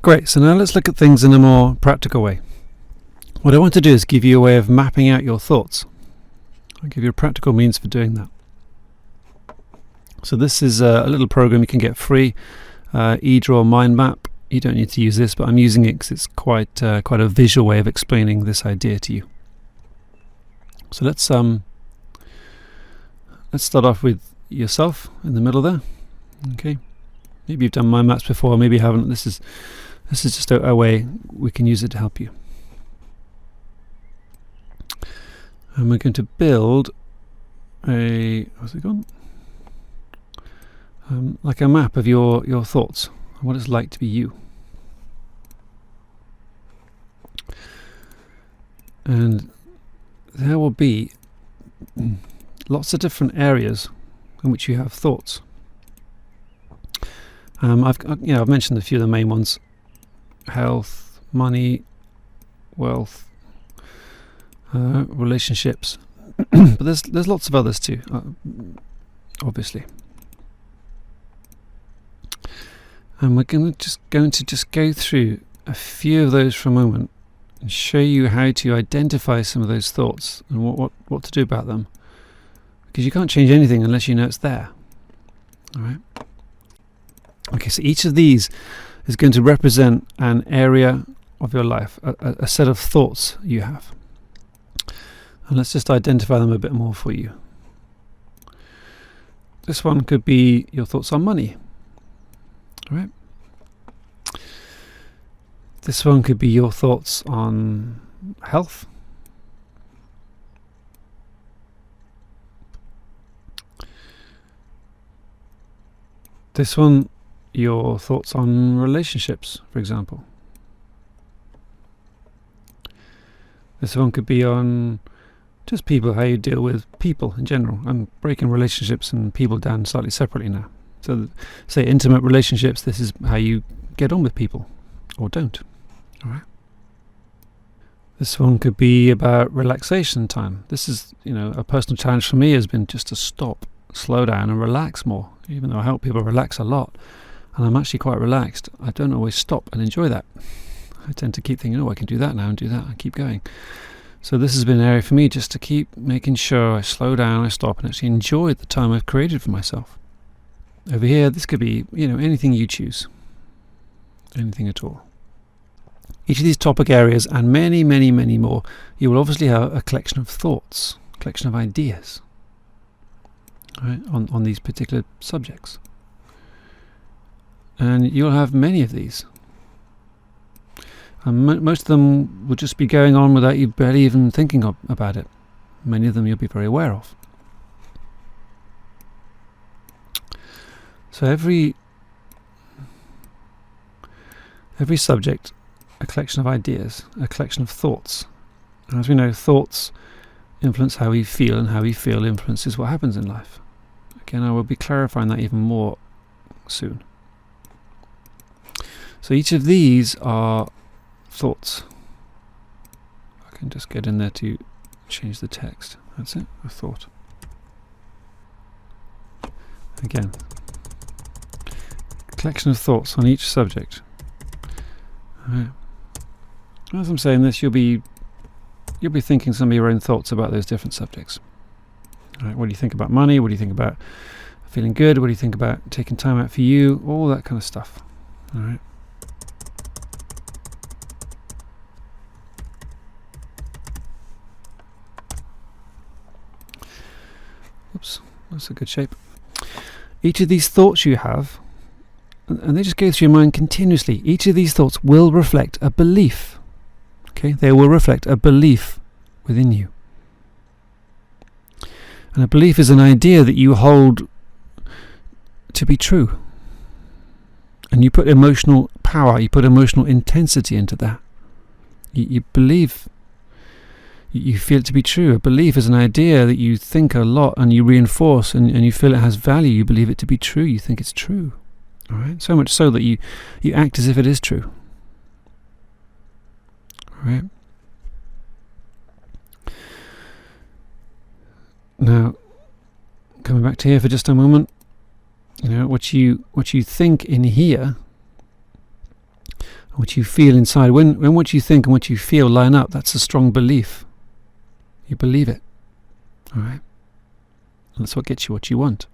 Great, so now let's look at things in a more practical way. What I want to do is give you a way of mapping out your thoughts. I'll give you a practical means for doing that. So this is a little program you can get free, eDraw Mind Map. You don't need to use this, but I'm using it because it's quite a visual way of explaining this idea to you. So let's start off with yourself in the middle there. Okay, maybe you've done mind maps before, maybe you haven't. This is just a way we can use it to help you. And we're going to build what's it called? Like a map of your thoughts and what it's like to be you. And there will be lots of different areas in which you have thoughts. I've mentioned a few of the main ones: health, money, wealth, relationships. But there's lots of others too, obviously. And we're going to just go through a few of those for a moment and show you how to identify some of those thoughts and what to do about them, because you can't change anything unless you know it's there. All right. Okay, so each of these is going to represent an area of your life, a set of thoughts you have. And let's just identify them a bit more for you. This one could be your thoughts on money. All right. This one could be your thoughts on health. This one, your thoughts on relationships, for example. This one could be on just people, how you deal with people in general. I'm breaking relationships and people down slightly separately now. So, say intimate relationships, this is how you get on with people, or don't. All right. This one could be about relaxation time. This is, a personal challenge for me has been just to stop, slow down and relax more. Even though I help people relax a lot, and I'm actually quite relaxed, I don't always stop and enjoy that. I tend to keep thinking, I can do that now and do that, and keep going. So this has been an area for me just to keep making sure I slow down, I stop, and actually enjoy the time I've created for myself. Over here, this could be, anything you choose. Anything at all. Each of these topic areas, and many, many, many more, you will obviously have a collection of thoughts, a collection of ideas, right, on these particular subjects. And you'll have many of these. And most of them will just be going on without you barely even thinking about it. Many of them you'll be very aware of. So every subject, a collection of ideas, a collection of thoughts. And as we know, thoughts influence how we feel, and how we feel influences what happens in life. Again, I will be clarifying that even more soon. So each of these are thoughts. I can just get in there to change the text. That's it, a thought. Again, collection of thoughts on each subject. Right. As I'm saying this, you'll be thinking some of your own thoughts about those different subjects. Right. What do you think about money? What do you think about feeling good? What do you think about taking time out for you? All that kind of stuff. All right. Oops, that's a good shape. Each of these thoughts you have, and they just go through your mind continuously, each of these thoughts will reflect a belief. Okay, they will reflect a belief within you. And a belief is an idea that you hold to be true. And you put emotional power, you put emotional intensity into that. You believe, you feel it to be true. A belief is an idea that you think a lot and you reinforce, and you feel it has value. You believe it to be true. You think it's true. All right? So much so that you act as if it is true. All right? Now, coming back to here for just a moment, what you think in here what you feel inside. When what you think and what you feel line up, that's a strong belief. You believe it. Alright? That's what gets you what you want.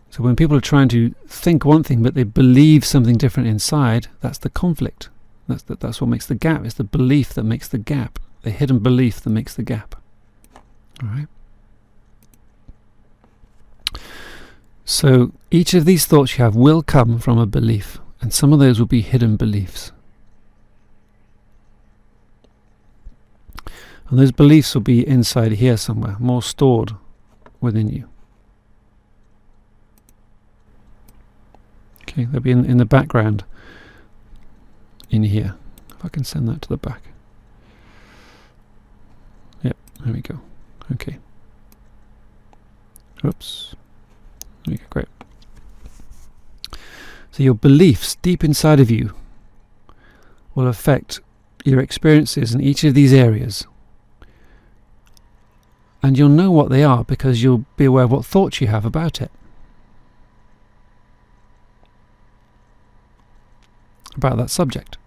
So when people are trying to think one thing but they believe something different inside, that's the conflict. That's what makes the gap. It's the belief that makes the gap. The hidden belief that makes the gap. Alright? So each of these thoughts you have will come from a belief, and some of those will be hidden beliefs. And those beliefs will be inside here somewhere, more stored within you. Okay, they'll be in the background in here. If I can send that to the back. Yep, there we go. Okay. Oops. There we go, great. So your beliefs deep inside of you will affect your experiences in each of these areas. And you'll know what they are because you'll be aware of what thoughts you have about it. About that subject.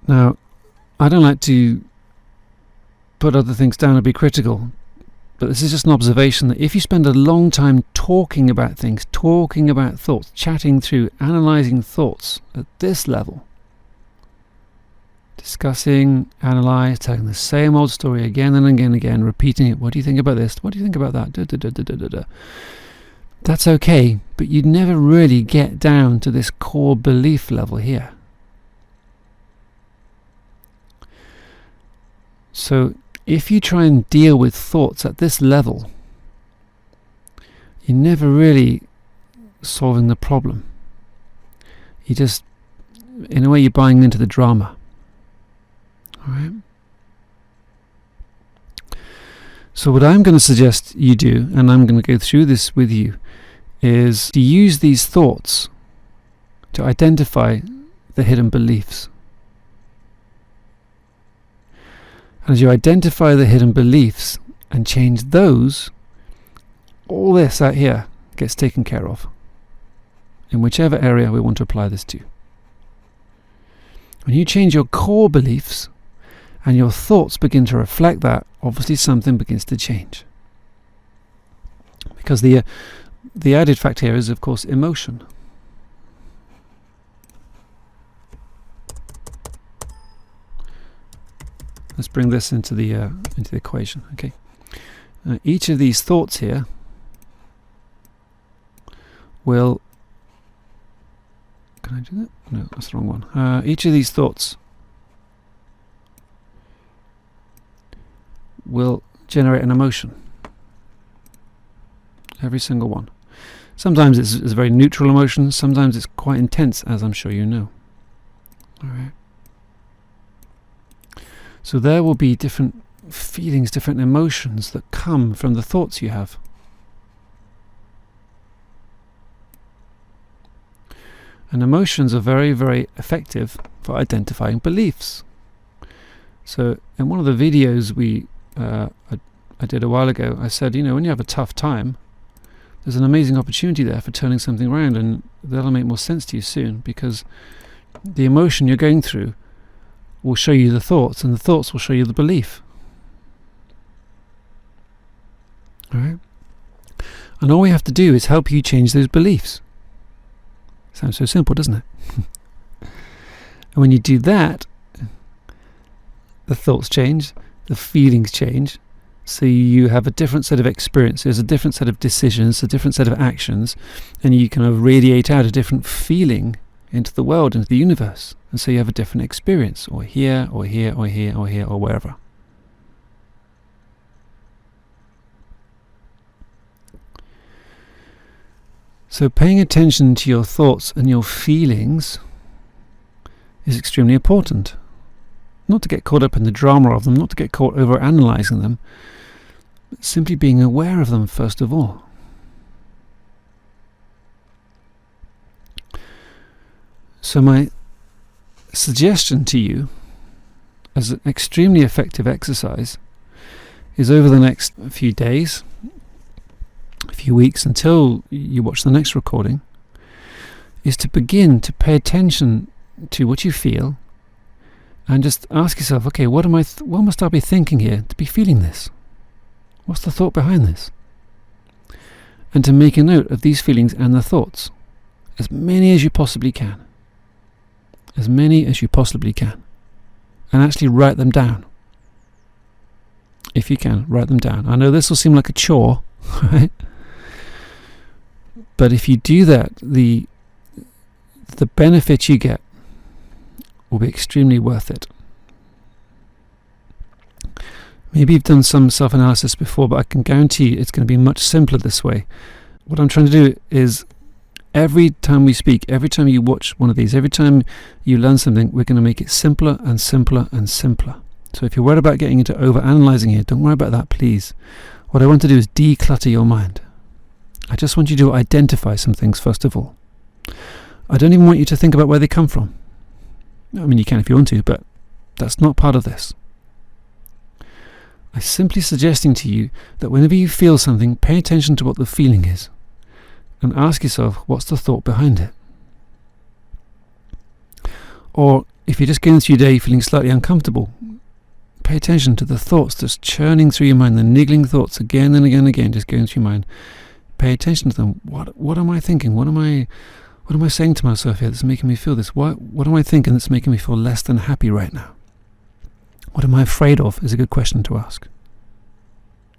Now, I don't like to put other things down or be critical, but this is just an observation that if you spend a long time talking about things, talking about thoughts, chatting through, analysing thoughts at this level, discussing, analyse, telling the same old story again and again and again, repeating it. What do you think about this? What do you think about that? Da, da, da, da, da, da, da. That's okay, but you'd never really get down to this core belief level here. So if you try and deal with thoughts at this level, you're never really solving the problem. You just, in a way, you're buying into the drama. Alright? So what I'm going to suggest you do, and I'm going to go through this with you, is to use these thoughts to identify the hidden beliefs. And as you identify the hidden beliefs and change those, all this out here gets taken care of in whichever area we want to apply this to. When you change your core beliefs and your thoughts begin to reflect that, obviously something begins to change. Because the added fact here is, of course, emotion. Let's bring this into the equation. Okay. Each of these thoughts here will. Can I do that? No, that's the wrong one. Each of these thoughts will generate an emotion. Every single one. Sometimes it's a very neutral emotion. Sometimes it's quite intense, as I'm sure you know. All right. So there will be different feelings, different emotions that come from the thoughts you have. And emotions are very, very effective for identifying beliefs. So in one of the videos I did a while ago, I said, when you have a tough time, there's an amazing opportunity there for turning something around, and that'll make more sense to you soon, because the emotion you're going through will show you the thoughts, and the thoughts will show you the belief. Alright? And all we have to do is help you change those beliefs. Sounds so simple, doesn't it? And when you do that, the thoughts change, the feelings change, so you have a different set of experiences, a different set of decisions, a different set of actions, and you kind of radiate out a different feeling into the world, into the universe. And so you have a different experience, or here, or here, or here, or here, or wherever. So paying attention to your thoughts and your feelings is extremely important. Not to get caught up in the drama of them, not to get caught over analysing them, but simply being aware of them first of all. So my suggestion to you as an extremely effective exercise is, over the next few days, a few weeks until you watch the next recording, is to begin to pay attention to what you feel and just ask yourself, okay, what must I be thinking here to be feeling this? What's the thought behind this? And to make a note of these feelings and the thoughts. As many as you possibly can. As many as you possibly can. And actually write them down. If you can, write them down. I know this will seem like a chore, right? But if you do that, the benefit you get will be extremely worth it. Maybe you've done some self-analysis before, but I can guarantee you it's going to be much simpler this way. What I'm trying to do is, every time we speak, every time you watch one of these, every time you learn something, we're going to make it simpler and simpler and simpler. So if you're worried about getting into over-analysing here, don't worry about that, please. What I want to do is declutter your mind. I just want you to identify some things first of all. I don't even want you to think about where they come from. I mean, you can if you want to, but that's not part of this. I'm simply suggesting to you that whenever you feel something, pay attention to what the feeling is and ask yourself, what's the thought behind it? Or if you're just going through your day feeling slightly uncomfortable, pay attention to the thoughts just churning through your mind, the niggling thoughts again and again and again, just going through your mind. Pay attention to them. What am I thinking? What am I saying to myself here that's making me feel this? What am I thinking that's making me feel less than happy right now? What am I afraid of is a good question to ask.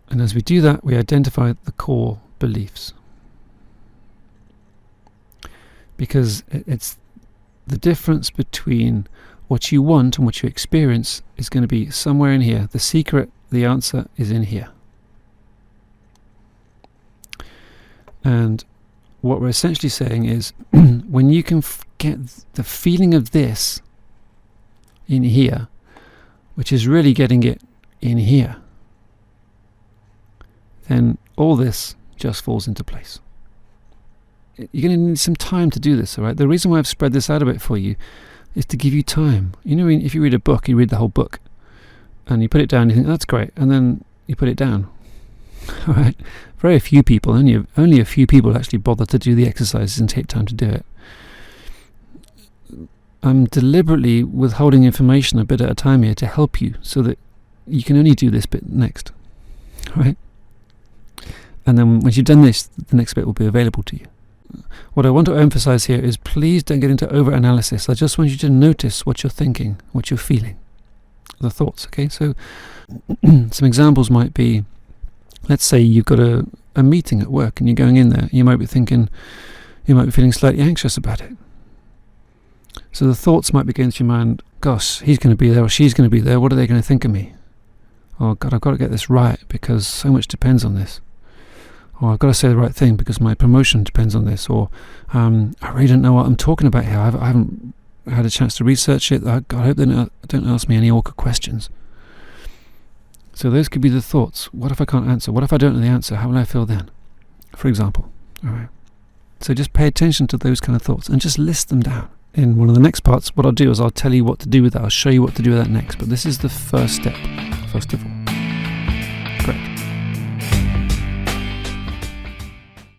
And as we do that, we identify the core beliefs. Because it's the difference between what you want and what you experience is going to be somewhere in here. The secret, the answer is in here. And what we're essentially saying is, when you can get the feeling of this in here, which is really getting it in here, then all this just falls into place. You're going to need some time to do this, all right? The reason why I've spread this out a bit for you is to give you time. You know, if you read a book, you read the whole book, and you put it down, you think, that's great, and then you put it down. All right? Very few people, only a few people actually bother to do the exercises and take time to do it. I'm deliberately withholding information a bit at a time here to help you, so that you can only do this bit next. All right? And then once you've done this, the next bit will be available to you. What I want to emphasize here is, please don't get into over-analysis. I just want you to notice what you're thinking, what you're feeling, the thoughts, okay? So some examples might be, let's say you've got a meeting at work and you're going in there. You might be feeling slightly anxious about it. So the thoughts might be going through your mind, gosh, he's going to be there or she's going to be there. What are they going to think of me? Oh, God, I've got to get this right because so much depends on this. Or I've got to say the right thing because my promotion depends on this. Or I really don't know what I'm talking about here. I haven't had a chance to research it. I hope they don't ask me any awkward questions. So those could be the thoughts. What if I can't answer? What if I don't know the answer? How will I feel then? For example. All right. So just pay attention to those kind of thoughts and just list them down. In one of the next parts, what I'll do is I'll tell you what to do with that. I'll show you what to do with that next. But this is the first step, first of all.